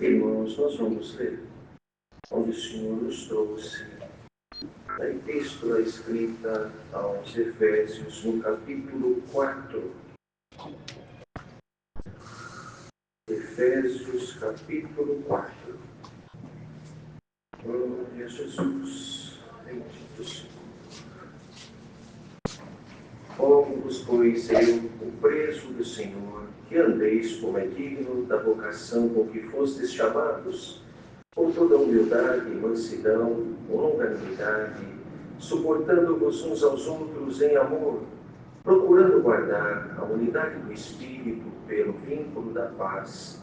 Irmãos, nós vamos ler onde o Senhor nos trouxe a epístola escrita aos Efésios, no capítulo 4. Efésios, capítulo 4. Glória a Jesus. Bendito Senhor. Rogo-vos, pois, eu, o preso do Senhor, que andeis como é digno da vocação com que fostes chamados, com toda humildade e mansidão, com longanimidade, suportando-vos uns aos outros em amor, procurando guardar a unidade do Espírito pelo vínculo da paz.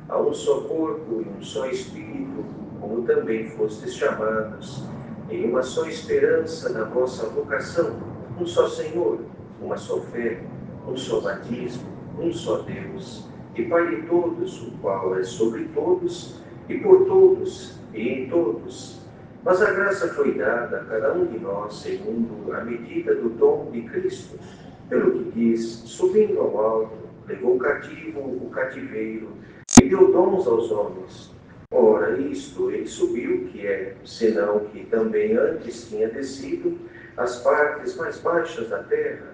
Há um só corpo e um só Espírito, como também fostes chamados, em uma só esperança da vossa vocação, um só Senhor, uma só fé, um só batismo, um só Deus, e Pai de todos, o qual é sobre todos, e por todos, e em todos. Mas a graça foi dada a cada um de nós segundo a medida do dom de Cristo, pelo que diz, subindo ao alto, levou cativo o cativeiro, e deu dons aos homens. Ora, isto ele subiu, que é, senão que também antes tinha descido às partes mais baixas da terra.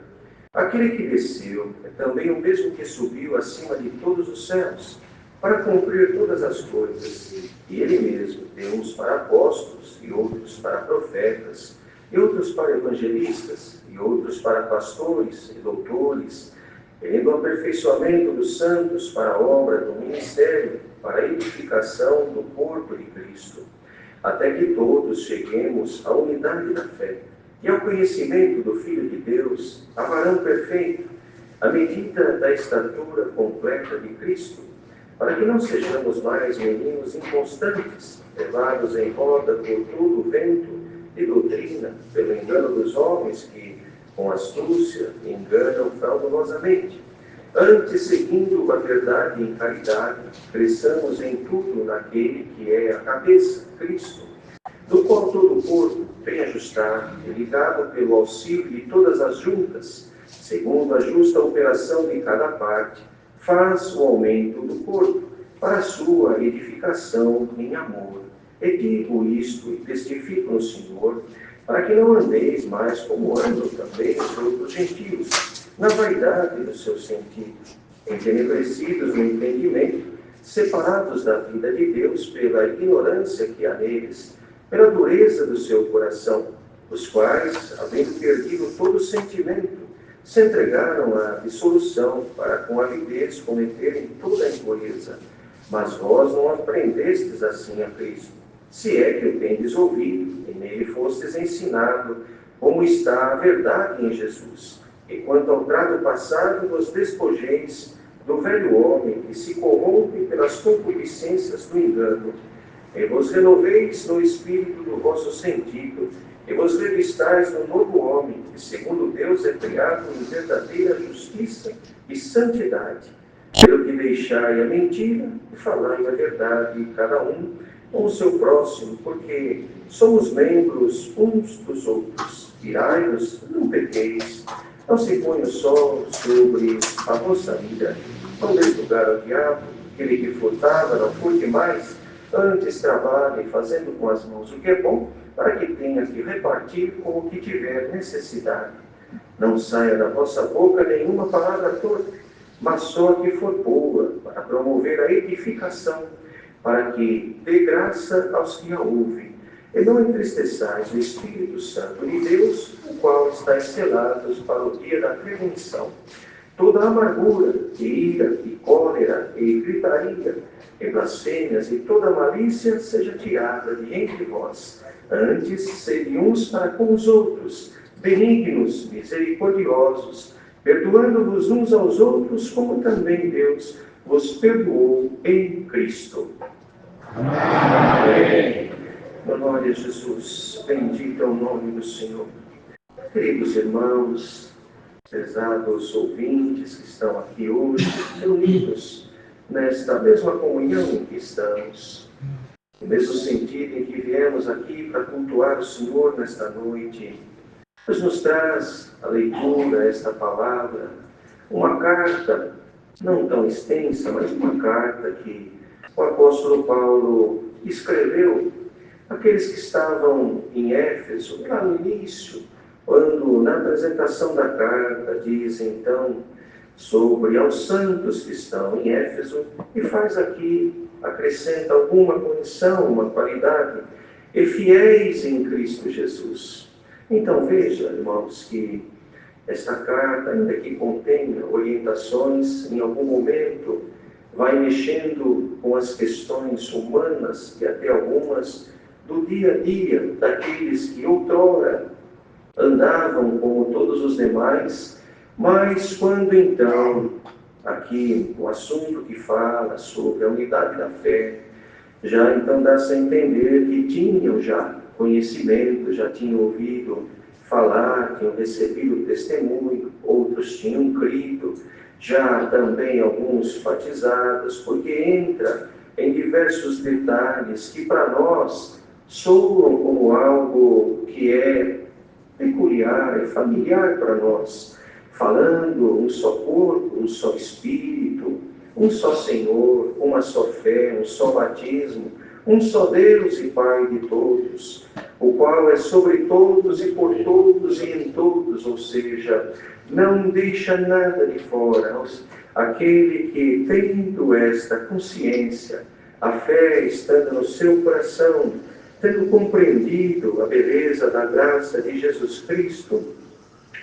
Aquele que desceu é também o mesmo que subiu acima de todos os céus, para cumprir todas as coisas. E ele mesmo deu uns para apóstolos, e outros para profetas, e outros para evangelistas, e outros para pastores e doutores, querendo o aperfeiçoamento dos santos para a obra do ministério, para a edificação do corpo de Cristo, até que todos cheguemos à unidade da fé e ao conhecimento do Filho de Deus, a varão perfeito, à medida da estatura completa de Cristo, para que não sejamos mais meninos inconstantes, levados em roda por todo o vento de doutrina, pelo engano dos homens que, com astúcia, enganam fraudulosamente. Antes, seguindo a verdade em caridade, cresçamos em tudo naquele que é a cabeça, Cristo, do qual todo o corpo, bem ajustado e ligado pelo auxílio de todas as juntas, segundo a justa operação de cada parte, faz o aumento do corpo para a sua edificação em amor. E digo isto e testifico no Senhor, para que não andeis mais como andam também os outros gentios, na vaidade do seu sentido, entenebrecidos no entendimento, separados da vida de Deus pela ignorância que há neles, pela dureza do seu coração, os quais, havendo perdido todo o sentimento, se entregaram à dissolução para com avidez cometerem toda a impureza. Mas vós não aprendestes assim a Cristo, se é que o tendes ouvido, e nele fostes ensinado, como está a verdade em Jesus. E quanto ao trato passado, vos despojeis do velho homem que se corrompe pelas concupiscências do engano, e vos renoveis no espírito do vosso sentido, e vos revistais no novo homem, que segundo Deus é criado em verdadeira justiça e santidade. Pelo que deixai a mentira e falai a verdade, cada um com o seu próximo, porque somos membros uns dos outros. Irai-vos, não pequeis, não se ponha o sol sobre a vossa ira, não deis lugar ao diabo, aquele que furtava, não furte mais, antes trabalhe fazendo com as mãos o que é bom, para que tenha que repartir com o que tiver necessidade. Não saia da vossa boca nenhuma palavra torpe, mas só a que for boa, para promover a edificação, para que dê graça aos que a ouvem. E não entristeçais o Espírito Santo de Deus, o qual estáis selados para o dia da redenção. Toda amargura, e ira, e cólera, e gritaria, e blasfêmias, e toda malícia seja tirada de entre vós. Antes, sede uns para com os outros, benignos, misericordiosos, perdoando-vos uns aos outros, como também Deus vos perdoou em Cristo. Amém. Glória a Jesus. Bendito é o nome do Senhor. Queridos irmãos, prezados ouvintes que estão aqui hoje, reunidos nesta mesma comunhão em que estamos, no mesmo sentido em que viemos aqui para cultuar o Senhor nesta noite, Deus nos traz a leitura, esta palavra, uma carta, não tão extensa, mas uma carta que o apóstolo Paulo escreveu aqueles que estavam em Éfeso, lá no início, quando na apresentação da carta diz então sobre aos santos que estão em Éfeso, e faz aqui, acrescenta alguma condição, uma qualidade, e fiéis em Cristo Jesus. Então veja, irmãos, que esta carta, ainda que contenha orientações, em algum momento vai mexendo com as questões humanas e até algumas do dia a dia daqueles que outrora andavam como todos os demais, mas quando então, aqui o assunto que fala sobre a unidade da fé, já então dá-se a entender que tinham já conhecimento, já tinham ouvido falar, tinham recebido testemunho, outros tinham crido, já também alguns batizados, porque entra em diversos detalhes que para nós soam como algo que é peculiar, é familiar para nós, falando um só corpo, um só Espírito, um só Senhor, uma só fé, um só batismo, um só Deus e Pai de todos, o qual é sobre todos e por todos e em todos, ou seja, não deixa nada de fora. Aquele que, tendo esta consciência, a fé estando no seu coração, tendo compreendido a beleza da graça de Jesus Cristo,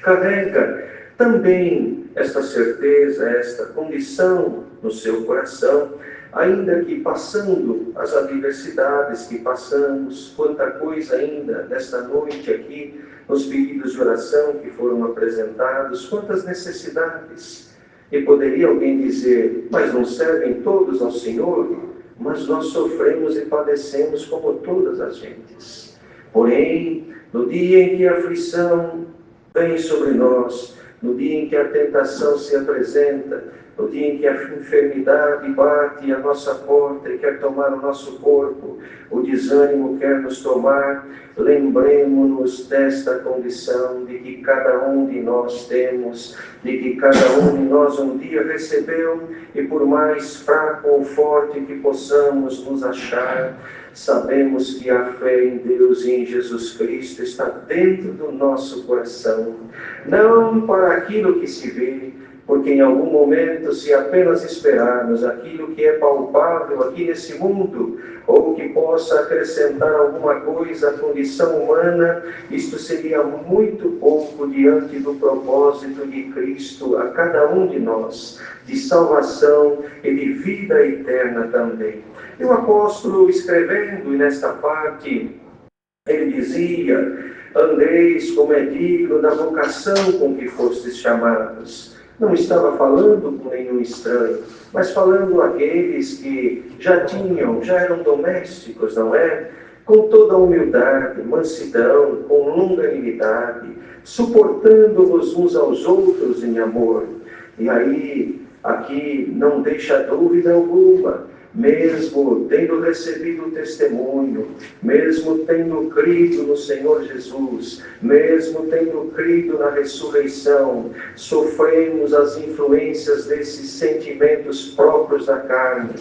carrega também esta certeza, esta condição no seu coração, ainda que passando as adversidades que passamos, quanta coisa ainda nesta noite aqui, nos pedidos de oração que foram apresentados, quantas necessidades. E poderia alguém dizer, mas não servem todos ao Senhor? Mas nós sofremos e padecemos como todas as gentes. Porém, no dia em que a aflição vem sobre nós, no dia em que a tentação se apresenta, no dia em que a enfermidade bate à nossa porta e quer tomar o nosso corpo, o desânimo quer nos tomar, lembremos-nos desta condição de que cada um de nós temos, de que cada um de nós um dia recebeu, e por mais fraco ou forte que possamos nos achar, sabemos que a fé em Deus e em Jesus Cristo está dentro do nosso coração, não para aquilo que se vê, porque em algum momento, se apenas esperarmos aquilo que é palpável aqui nesse mundo, ou que possa acrescentar alguma coisa à condição humana, isto seria muito pouco diante do propósito de Cristo a cada um de nós, de salvação e de vida eterna também. E o apóstolo, escrevendo nesta parte, ele dizia, andeis como é digno da vocação com que fostes chamados. Não estava falando com nenhum estranho, mas falando àqueles que já eram domésticos, não é? Com toda humildade, mansidão, com longanimidade, suportando-vos uns aos outros em amor. E aí, aqui não deixa dúvida alguma, mesmo tendo recebido o testemunho, mesmo tendo crido no Senhor Jesus, mesmo tendo crido na ressurreição, sofremos as influências desses sentimentos próprios da carne,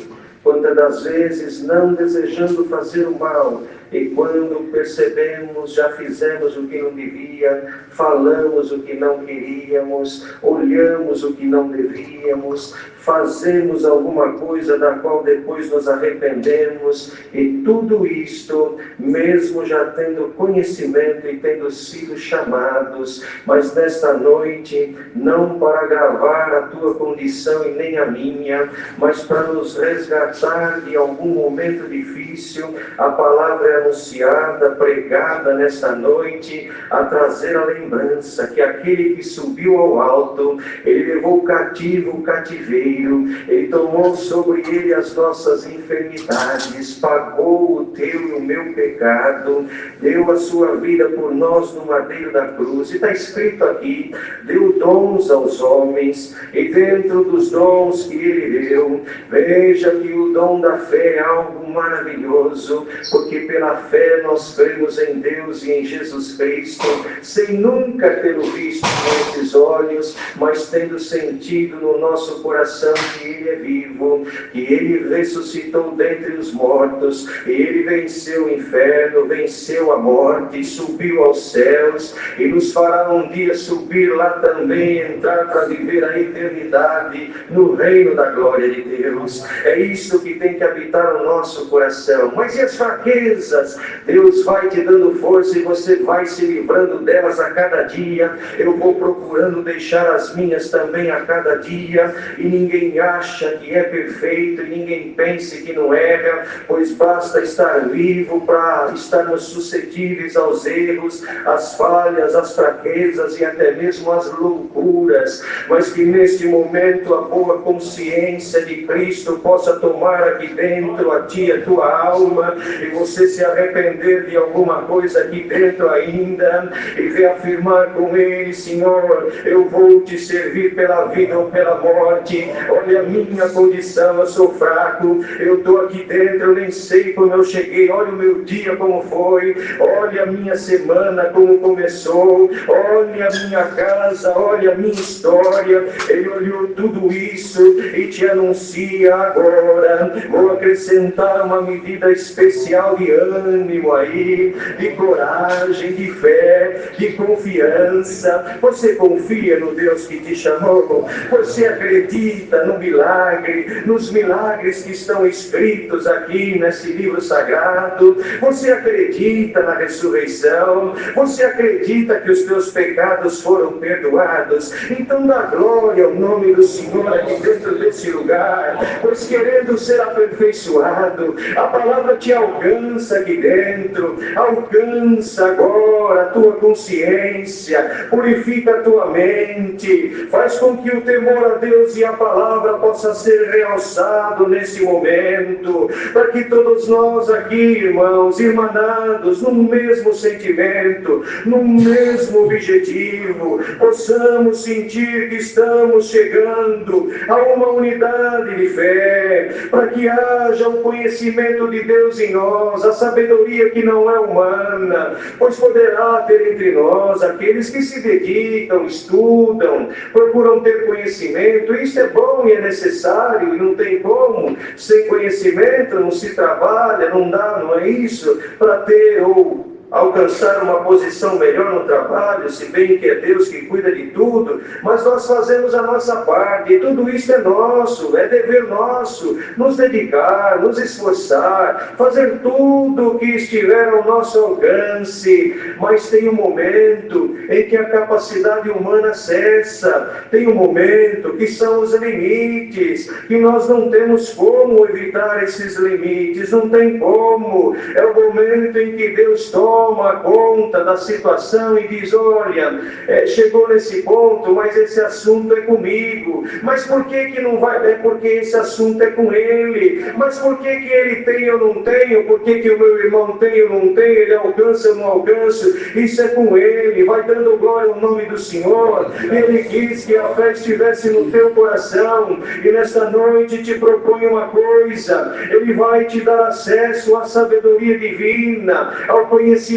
quantas das vezes não desejando fazer o mal, e quando percebemos, já fizemos o que não devia, falamos o que não queríamos, olhamos o que não devíamos, fazemos alguma coisa da qual depois nos arrependemos, e tudo isto, mesmo já tendo conhecimento e tendo sido chamados, mas nesta noite, não para agravar a tua condição e nem a minha, mas para nos resgatar de algum momento difícil, a palavra é anunciada, pregada nesta noite, a trazer a lembrança que aquele que subiu ao alto, ele levou cativo o cativeiro, ele tomou sobre ele as nossas enfermidades, pagou o teu e o meu pecado, deu a sua vida por nós no madeiro da cruz, e está escrito aqui, deu dons aos homens, e dentro dos dons que ele deu, veja que o dom da fé é algo maravilhoso, porque pela fé nós cremos em Deus e em Jesus Cristo, sem nunca tê-lo visto com esses olhos, mas tendo sentido no nosso coração que Ele é vivo, que Ele ressuscitou dentre os mortos, e Ele venceu o inferno, venceu a morte, subiu aos céus, e nos fará um dia subir lá também, entrar para viver a eternidade no reino da glória de Deus. É isso que tem que habitar o nosso coração. Mas e as fraquezas? Deus vai te dando força e você vai se livrando delas a cada dia. Eu vou procurando deixar as minhas também a cada dia, e ninguém acha que é perfeito, e ninguém pense que não erra, pois basta estar vivo para estarmos suscetíveis aos erros, às falhas, às fraquezas e até mesmo às loucuras, mas que neste momento a boa consciência de Cristo possa tomar aqui dentro a ti, a tua alma, e você se arrepender de alguma coisa aqui dentro ainda, e reafirmar com Ele: Senhor, eu vou te servir pela vida ou pela morte. Olha a minha condição, eu sou fraco, eu estou aqui dentro, eu nem sei como eu cheguei, olha o meu dia como foi, olha a minha semana como começou, olha a minha casa, olha a minha história. Ele olhou tudo isso e te anuncia agora. Vou acrescentar uma medida especial de ânimo aí, de coragem, de fé, de confiança. Você confia no Deus que te chamou? Você acredita no milagre, nos milagres que estão escritos aqui nesse livro sagrado? Você acredita na ressurreição? Você acredita que os teus pecados foram perdoados? Então dá glória ao nome do Senhor aqui dentro desse lugar, pois querendo ser aperfeiçoado, a palavra te alcança aqui dentro, alcança agora a tua consciência, purifica a tua mente, faz com que o temor a Deus e a palavra possa ser realçado nesse momento, para que todos nós aqui, irmãos, irmanados, num mesmo sentimento, num mesmo objetivo, possamos sentir que estamos chegando a uma unidade de fé, para que haja o conhecimento de Deus em nós, a sabedoria que não é humana, pois poderá ter entre nós aqueles que se dedicam, estudam, procuram ter conhecimento. Isso é bom e é necessário, e não tem como. Sem conhecimento não se trabalha, não dá, não é isso? Para ter ou alcançar uma posição melhor no trabalho, se bem que é Deus que cuida de tudo, mas nós fazemos a nossa parte, e tudo isso é nosso, é dever nosso, nos dedicar, nos esforçar, fazer tudo o que estiver ao nosso alcance. Mas tem um momento em que a capacidade humana cessa, tem um momento que são os limites, que nós não temos como evitar esses limites, não tem como. É o momento em que Deus toma conta da situação e diz: olha, chegou nesse ponto, mas esse assunto é comigo. Mas por que não vai? É porque esse assunto é com Ele. Mas por que ele tem eu não tenho? Por que o meu irmão tem eu não tenho? Ele alcança eu não alcanço? Isso é com Ele. Vai dando glória ao nome do Senhor. Ele quis que a fé estivesse no teu coração, e nesta noite te propõe uma coisa: Ele vai te dar acesso à sabedoria divina, ao conhecimento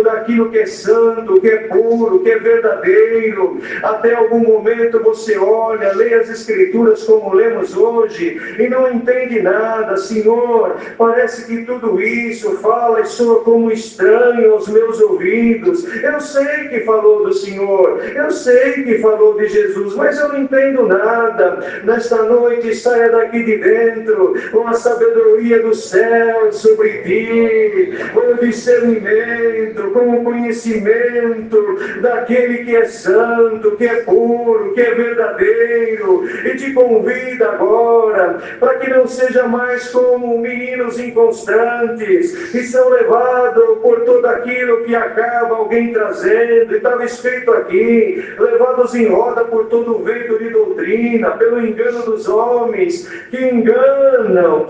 daquilo que é santo, que é puro, que é verdadeiro. Até algum momento você olha, lê as Escrituras como lemos hoje e não entende nada. Senhor, parece que tudo isso fala e soa como estranho aos meus ouvidos. Eu sei que falou do Senhor, eu sei que falou de Jesus, mas eu não entendo nada. Nesta noite saia daqui de dentro com a sabedoria do céu sobre ti, com o discernimento, com o conhecimento daquele que é santo, que é puro, que é verdadeiro. E te convida agora para que não seja mais como meninos inconstantes que são levados por tudo aquilo que acaba alguém trazendo, e estava escrito aqui, levados em roda por todo o vento de doutrina, pelo engano dos homens que enganam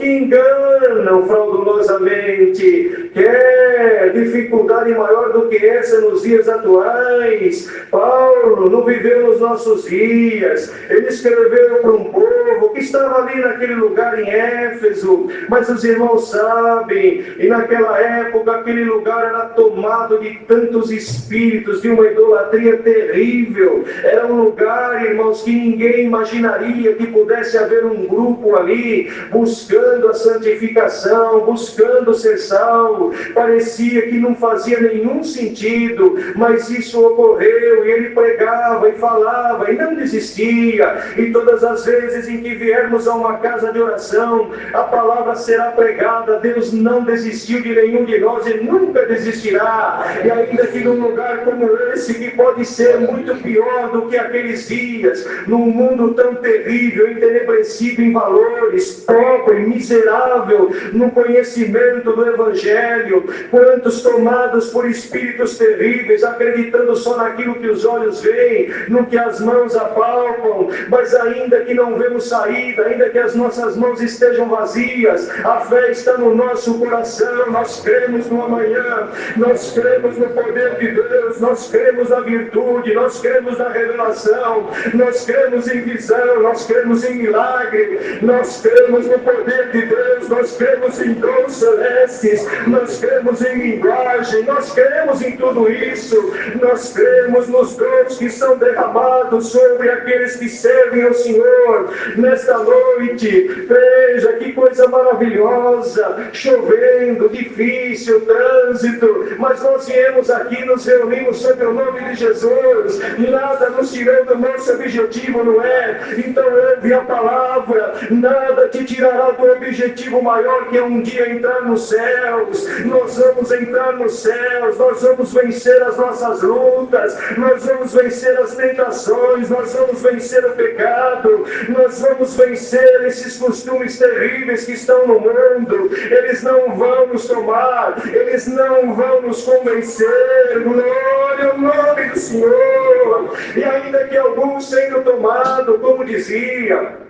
fraudulosamente. Quer dificuldade maior do que essa nos dias atuais? Paulo não viveu nos nossos dias. Ele escreveu para um povo que estava ali naquele lugar em Éfeso, mas os irmãos sabem, e naquela época aquele lugar era tomado de tantos espíritos, de uma idolatria terrível. Era um lugar, irmãos, que ninguém imaginaria que pudesse haver um grupo ali buscando a santificação, buscando ser salvo. Parecia que não fazia nenhum sentido, mas isso ocorreu, e ele pregava e falava e não desistia. E todas as vezes em que viermos a uma casa de oração, a palavra será pregada. Deus não desistiu de nenhum de nós e nunca desistirá. E ainda que num lugar como esse, que pode ser muito pior do que aqueles dias, num mundo tão terrível, entenebrecido em valores, pobre, miserável no conhecimento do Evangelho, quantos tomados por espíritos terríveis, acreditando só naquilo que os olhos veem, no que as mãos apalpam, mas ainda que não vemos saída, ainda que as nossas mãos estejam vazias, a fé está no nosso coração. Nós cremos no amanhã, nós cremos no poder de Deus, nós cremos na virtude, nós cremos na revelação, nós cremos em visão, nós cremos em milagre, nós cremos no poder de Deus, nós cremos em dons celestes, nós cremos em linguagem, nós cremos em tudo isso. Nós cremos nos dons que são derramados sobre aqueles que servem ao Senhor nesta noite. Veja que coisa maravilhosa, chovendo, difícil, trânsito, mas nós viemos aqui, nos reunimos sob o nome de Jesus. Nada nos tirou do nosso objetivo, não é? Então ouve a palavra, nada te tirará do objetivo maior, que é um dia entrar nos céus. Nós vamos entrar nos céus, nós vamos vencer as nossas lutas, nós vamos vencer as tentações, nós vamos vencer o pecado, nós vamos vencer esses costumes terríveis que estão no mundo. Eles não vão nos tomar, eles não vão nos convencer. Glória ao nome do Senhor. E ainda que alguns sendo tomados, como dizia,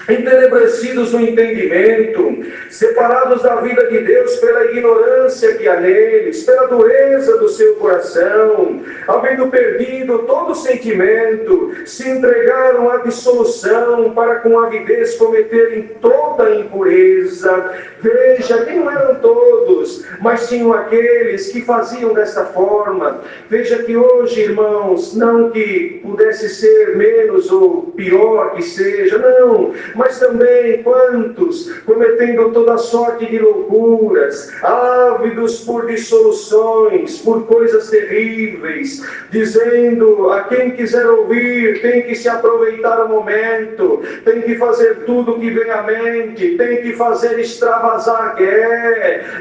entenebrecidos no entendimento, separados da vida de Deus pela ignorância que há neles, pela dureza do seu coração, havendo perdido todo sentimento, se entregaram à dissolução para com avidez cometerem toda a impureza. Veja que não eram todos, mas tinham aqueles que faziam desta forma. Veja que hoje, irmãos, não que pudesse ser menos ou pior que seja, não, mas também quantos, cometendo toda sorte de loucuras, ávidos por dissoluções, por coisas terríveis, dizendo a quem quiser ouvir, tem que se aproveitar o momento, tem que fazer tudo o que vem à mente, tem que fazer extravasar.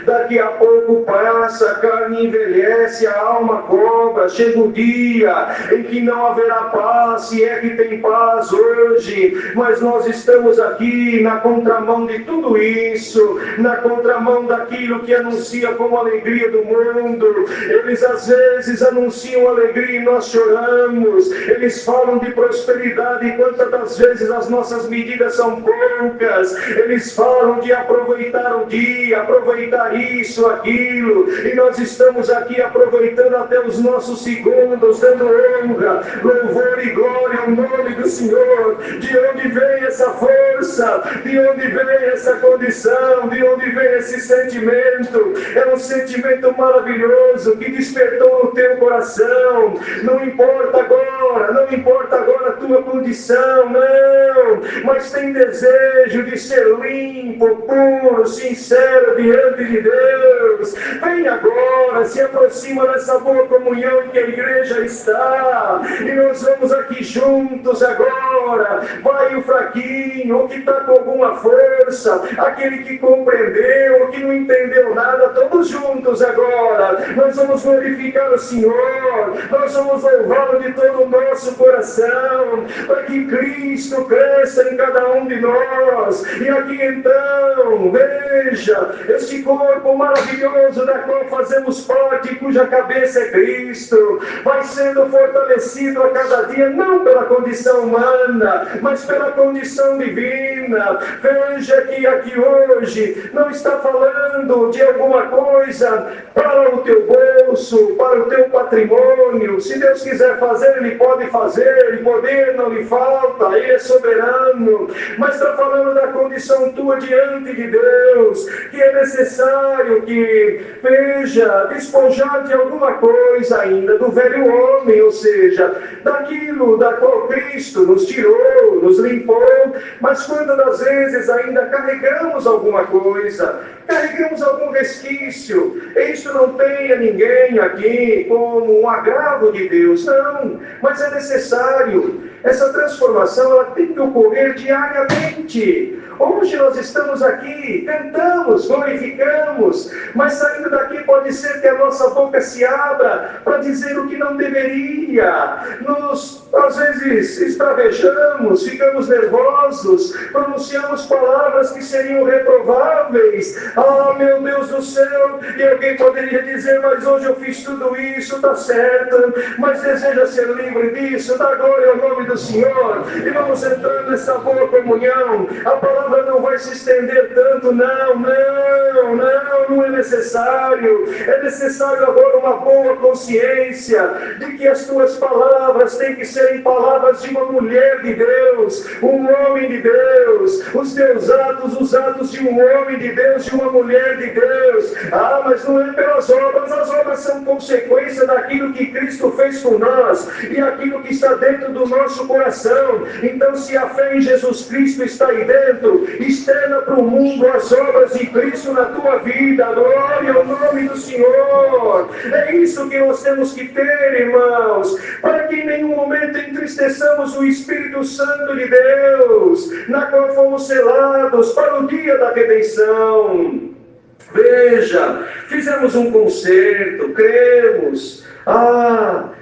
Daqui a pouco passa, a carne envelhece, a alma cobra, chega o dia em que não haverá paz, se é que tem paz hoje. Mas nós estamos aqui na contramão de tudo isso, na contramão daquilo que anuncia como alegria do mundo. Eles às vezes anunciam alegria e nós choramos. Eles falam de prosperidade e quantas das vezes as nossas medidas são poucas. Eles falam de aproveitar o dia, aproveitar isso, aquilo, e nós estamos aqui aproveitando até os nossos segundos, dando honra, louvor e glória ao nome do Senhor. De onde vem essa força? De onde vem essa condição? De onde vem esse sentimento? É um sentimento maravilhoso que despertou no teu coração. Não importa agora a tua condição, não, mas tem desejo de ser limpo, puro, sincero diante de Deus. Vem agora, se aproxima dessa boa comunhão em que a igreja está, e nós vamos aqui juntos agora. Vai o fraquinho, o que está com alguma força, aquele que compreendeu, o que não entendeu nada, todos juntos agora. Nós vamos glorificar o Senhor, nós vamos louvá-lo de todo o nosso coração, para que Cristo cresça em cada um de nós. E aqui então, veja, este corpo maravilhoso da qual fazemos parte, cuja cabeça é Cristo, vai sendo fortalecido a cada dia, não pela condição humana, mas pela condição divina. Veja que aqui hoje não está falando usando de alguma coisa para o teu bolso, para o teu patrimônio. Se Deus quiser fazer, Ele pode fazer, e poder não lhe falta, Ele é soberano. Mas está falando da condição tua diante de Deus, que é necessário que, veja, despojar de alguma coisa ainda do velho homem, ou seja, daquilo da qual Cristo nos tirou, nos limpou, mas quando das vezes ainda carregamos alguma coisa, carregamos algum resquício. Isto não tem a ninguém aqui como um agravo de Deus, não, mas é necessário. Essa transformação ela tem que ocorrer diariamente. Hoje nós estamos aqui, cantamos, glorificamos, mas saindo daqui pode ser que a nossa boca se abra para dizer o que não deveria. Às vezes, extravejamos, ficamos nervosos, pronunciamos palavras que seriam reprováveis. Ah, meu Deus do céu! E alguém poderia dizer, mas hoje eu fiz tudo isso, está certo, mas deseja ser livre disso, dá glória ao nome do Senhor, e vamos entrar nessa boa comunhão. A palavra não vai se estender tanto, não é necessário. É necessário agora uma boa consciência de que as tuas palavras têm que serem palavras de uma mulher de Deus, um homem de Deus, os teus atos, os atos de um homem de Deus, de uma mulher de Deus. Ah, mas não é pelas obras, as obras são consequência daquilo que Cristo fez por nós e aquilo que está dentro do nosso coração. Então, se a fé em Jesus Cristo está aí dentro, externa para o mundo as obras de Cristo na tua vida. Glória ao nome do Senhor. É isso que nós temos que ter, irmãos, para que em nenhum momento entristeçamos o Espírito Santo de Deus, na qual fomos selados para o dia da redenção. Veja, fizemos um concerto, cremos.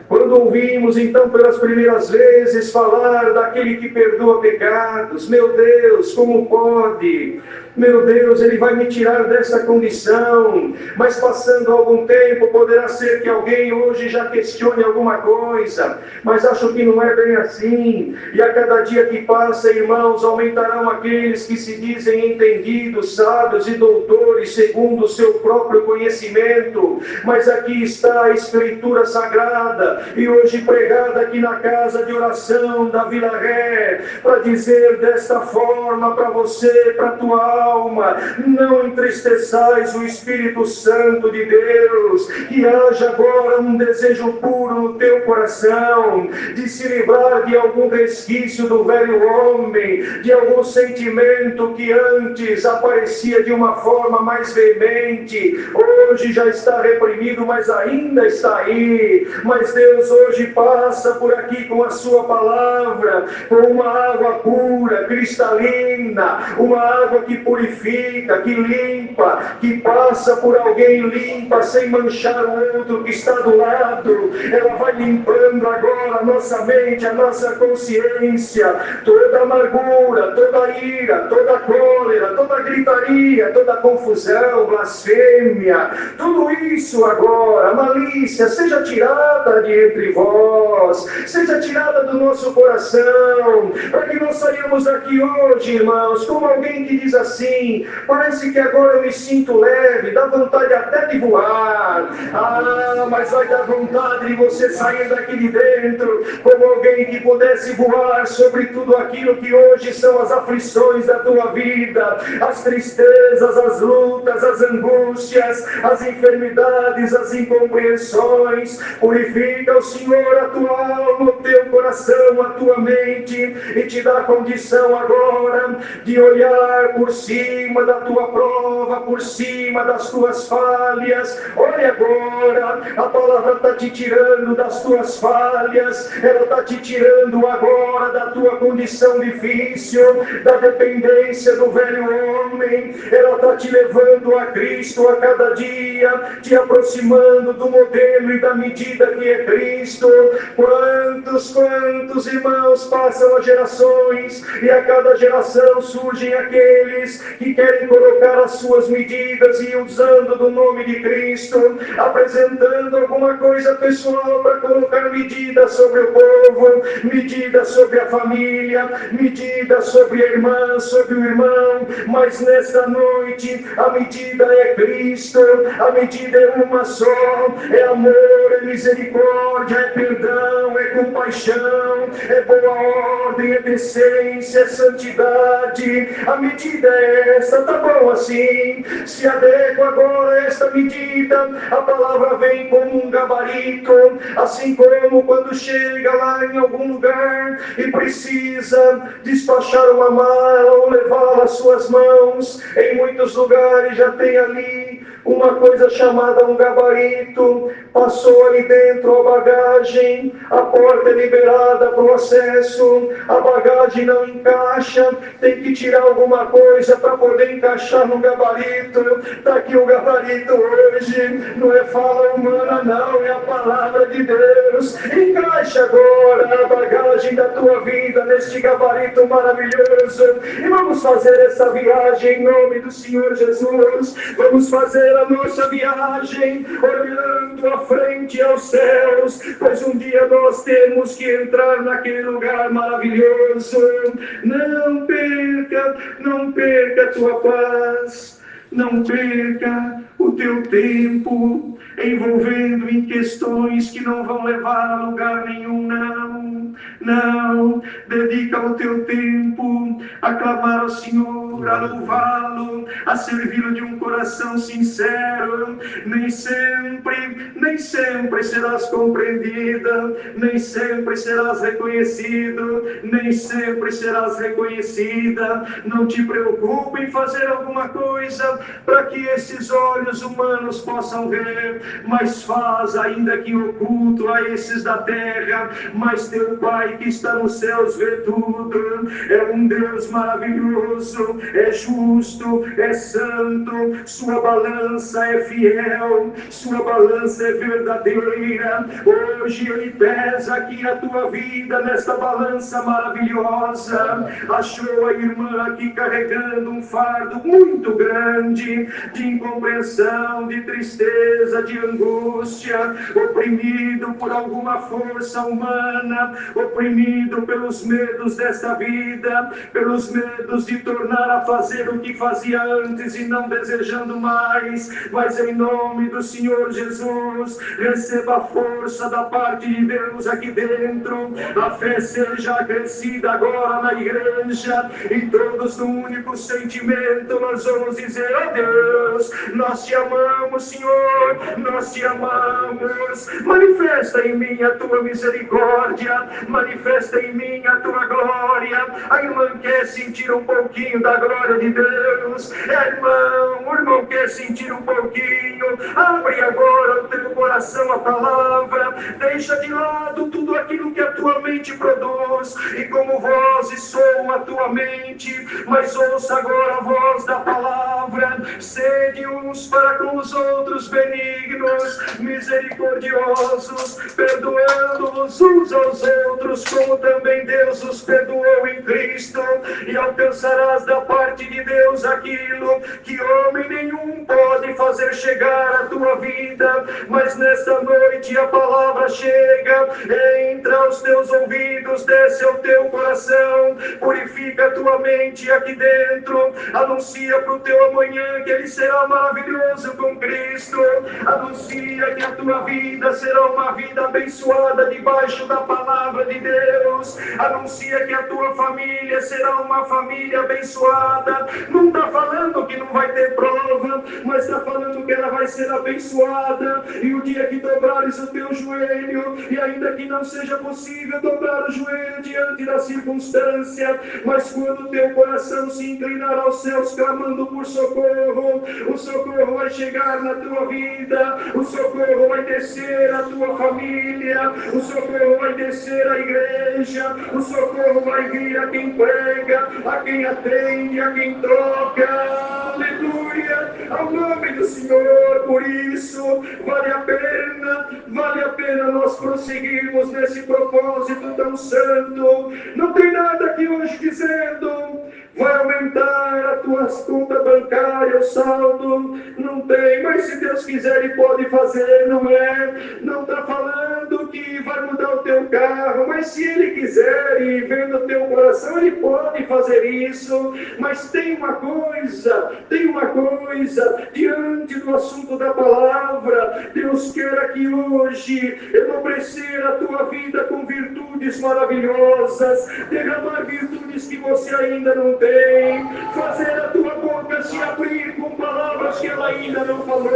Quando ouvimos então pelas primeiras vezes falar daquele que perdoa pecados, meu Deus, como pode? Meu Deus, Ele vai me tirar dessa condição. Mas passando algum tempo, poderá ser que alguém hoje já questione alguma coisa, mas acho que não é bem assim. E a cada dia que passa, irmãos, aumentarão aqueles que se dizem entendidos, sábios e doutores, segundo o seu próprio conhecimento. Mas aqui está a Escritura Sagrada, e hoje pregada aqui na casa de oração da Vila Ré, para dizer desta forma para você, para a tua alma: não entristeçais o Espírito Santo de Deus. Que haja agora um desejo puro no teu coração de se livrar de algum resquício do velho homem, de algum sentimento que antes aparecia de uma forma mais veemente, hoje já está reprimido, mas ainda está aí. Mas Deus hoje passa por aqui com a sua palavra, com uma água pura, cristalina, uma água que purifica, que limpa, que passa por alguém limpa, sem manchar o outro que está do lado. Ela vai limpando agora a nossa mente, a nossa consciência, toda amargura, toda ira, toda cólera, toda gritaria, toda confusão, blasfêmia, tudo isso agora, malícia, seja tirada de entre vós, seja tirada do nosso coração, para que nós saímos daqui hoje, irmãos, como alguém que diz assim: parece que agora eu me sinto leve, dá vontade até de voar. Mas vai dar vontade de você sair daqui de dentro como alguém que pudesse voar sobre tudo aquilo que hoje são as aflições da tua vida, as tristezas, as lutas, as angústias, as enfermidades, as incompreensões. Purifica o Senhor a tua alma, o teu coração, a tua mente, e te dá condição agora de olhar por cima da tua prova, por cima das tuas falhas. Olha agora, a palavra está te tirando das tuas falhas, ela está te tirando agora da tua condição difícil, da dependência do velho homem. Ela está te levando a Cristo a cada dia, te aproximando do modelo e da medida que é Cristo. Quantos irmãos passam as gerações, e a cada geração surgem aqueles aqueles que querem colocar as suas medidas e usando do nome de Cristo, apresentando alguma coisa pessoal para colocar medida sobre o povo, medida sobre a família, medida sobre a irmã, sobre o irmão, mas nesta noite a medida é Cristo, a medida é uma só, é amor, é misericórdia, é perdão, é compaixão, é boa ordem, é decência, é santidade. A medida é esta, tá bom assim, se adequa agora a esta medida. A palavra vem como um gabarito, assim como quando chega lá em algum lugar e precisa despachar uma mala ou levá-la às suas mãos. Em muitos lugares já tem ali uma coisa chamada um gabarito, passou ali dentro a bagagem, a porta é liberada para o acesso, a bagagem não encaixa, tem que tirar alguma coisa para poder encaixar no gabarito. Está aqui o gabarito hoje, não é fala humana não, é a palavra de Deus. Encaixa agora a bagagem da tua vida neste gabarito maravilhoso e vamos fazer essa viagem em nome do Senhor Jesus. Vamos fazer a nossa viagem olhando à frente aos céus, pois um dia nós temos que entrar naquele lugar maravilhoso. Não perca a tua paz, não perca o teu tempo envolvendo em questões que não vão levar a lugar nenhum, não, dedica o teu tempo a clamar ao Senhor, a louvá-lo, a servi-lo de um coração sincero. Nem sempre serás compreendida, nem sempre serás reconhecido, nem sempre serás reconhecida. Não te preocupe em fazer alguma coisa para que esses olhos humanos possam ver, mas faz, ainda que oculto a esses da terra, mas teu Pai que está nos céus vê tudo. É um Deus maravilhoso, é justo, é santo, sua balança é fiel, sua balança é verdadeira. Hoje Ele pesa aqui a tua vida nesta balança maravilhosa. Achou a irmã aqui carregando um fardo muito grande, de incompreensão, de tristeza, de angústia, oprimido por alguma força humana, oprimido pelos medos desta vida, pelos medos de tornar a fazer o que fazia antes e não desejando mais. Mas em nome do Senhor Jesus, receba a força da parte de Deus aqui dentro. A fé seja acrescida agora na igreja e todos num único sentimento nós vamos dizer: ó Deus, nós te amamos, Senhor, nós te amamos. Manifesta em mim a tua misericórdia, manifesta em mim a tua glória. A irmã quer sentir um pouquinho da glória de Deus. O irmão quer sentir um pouquinho. Abre agora o teu coração à palavra. Deixa de lado tudo aquilo que a tua mente produz e como vozes soam a tua mente, mas ouça agora a voz da palavra. Sede uns para com os outros benignos, misericordiosos, perdoando-os uns aos outros, como também Deus os perdoou em Cristo, e alcançarás da parte de Deus aquilo que homem nenhum pode fazer chegar à tua vida. Mas nesta noite a palavra chega, entra aos teus ouvidos, desce ao teu coração, purifica a tua mente aqui dentro, anuncia para o teu amanhã que ele será maravilhoso com Cristo, anuncia que a tua vida será uma vida abençoada debaixo da palavra de Deus, anuncia que a tua família será uma família abençoada. Não está falando que não vai ter prova, mas está falando que ela vai ser abençoada. E o dia que dobrares o teu joelho, e ainda que não seja possível dobrar o joelho diante da circunstância, mas quando o teu coração se inclinar aos céus clamando por socorro, o socorro vai chegar na tua vida, o socorro vai descer a tua família, o socorro vai descer a igreja, o socorro vai vir a quem prega, a quem atende, a quem troca. Aleluia, ao nome do Senhor. Por isso vale a pena nós prosseguirmos nesse propósito tão santo. Não tem nada aqui hoje dizendo vai aumentar a tua conta bancária, o saldo, não tem, mas se Deus quiser Ele pode fazer, não está falando que vai mudar o teu carro, mas se Ele quiser e vendo o teu coração, Ele pode fazer isso. Mas tem uma coisa, diante do assunto da palavra, Deus quer que hoje enobrecer a tua vida com virtudes maravilhosas, derramar virtudes que você ainda não tem, fazer a tua boca se abrir com palavras que ela ainda não falou,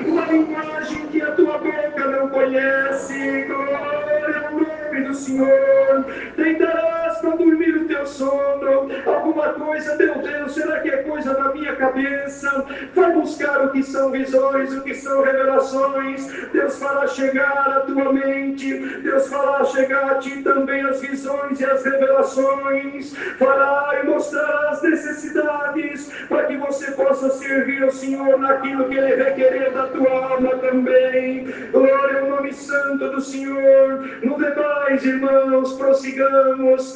uma linguagem que a tua boca não conhece. Glória ao nome do Senhor. Deitarás para dormir o teu sono. Alguma coisa, meu Deus, será que é coisa da minha cabeça? Vai buscar o que são visões, o que são revelações. Deus fará chegar à tua mente, Deus fará chegar a ti também as visões e as revelações, fará e mostrará as necessidades para que você possa servir ao Senhor naquilo que Ele requerer da tua alma também. Glória ao nome santo do Senhor. No demais, irmãos, prossigamos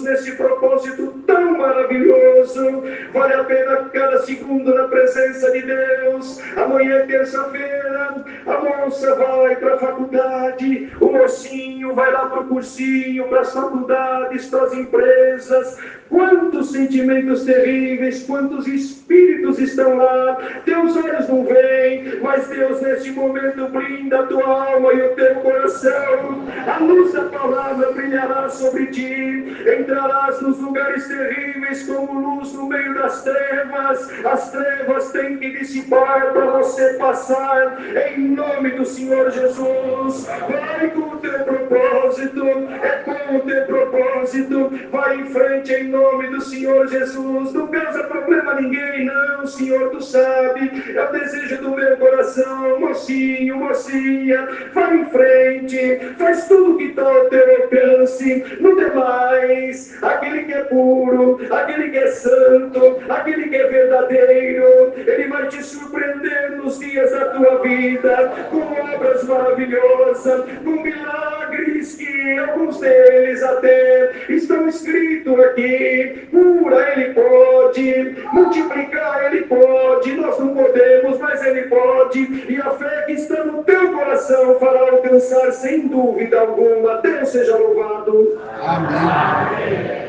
nesse propósito tão maravilhoso. Vale a pena cada segundo na presença de Deus. Amanhã é terça-feira, a moça vai para a faculdade, o mocinho vai lá para o cursinho, para as faculdades, para as empresas. Quantos sentimentos terríveis, quantos espíritos estão lá. Teus olhos não veem, mas Deus nesse momento brinda a tua alma e o teu coração. A luz da palavra brilhará sobre ti. Entrarás nos lugares terríveis como luz no meio das trevas. As trevas têm que dissipar para você passar em nome do Senhor Jesus. Vai com o teu propósito, é com o teu propósito. Vai em frente em nome do Senhor Jesus. Não causa problema a ninguém, não, Senhor, tu sabe. É o desejo do meu coração, mocinho, mocinha. Vai em frente, faz tudo que está ao teu alcance. No demais, aquele que é puro, aquele que é santo, aquele que é verdadeiro, ele vai te surpreender nos dias da tua vida, com obras maravilhosas, com milagres que alguns deles até estão escritos aqui. Cura Ele pode, multiplicar Ele pode, nós não podemos, mas Ele pode, e a fé que está no teu coração fará alcançar sem dúvida alguma. Deus seja louvado. Amém.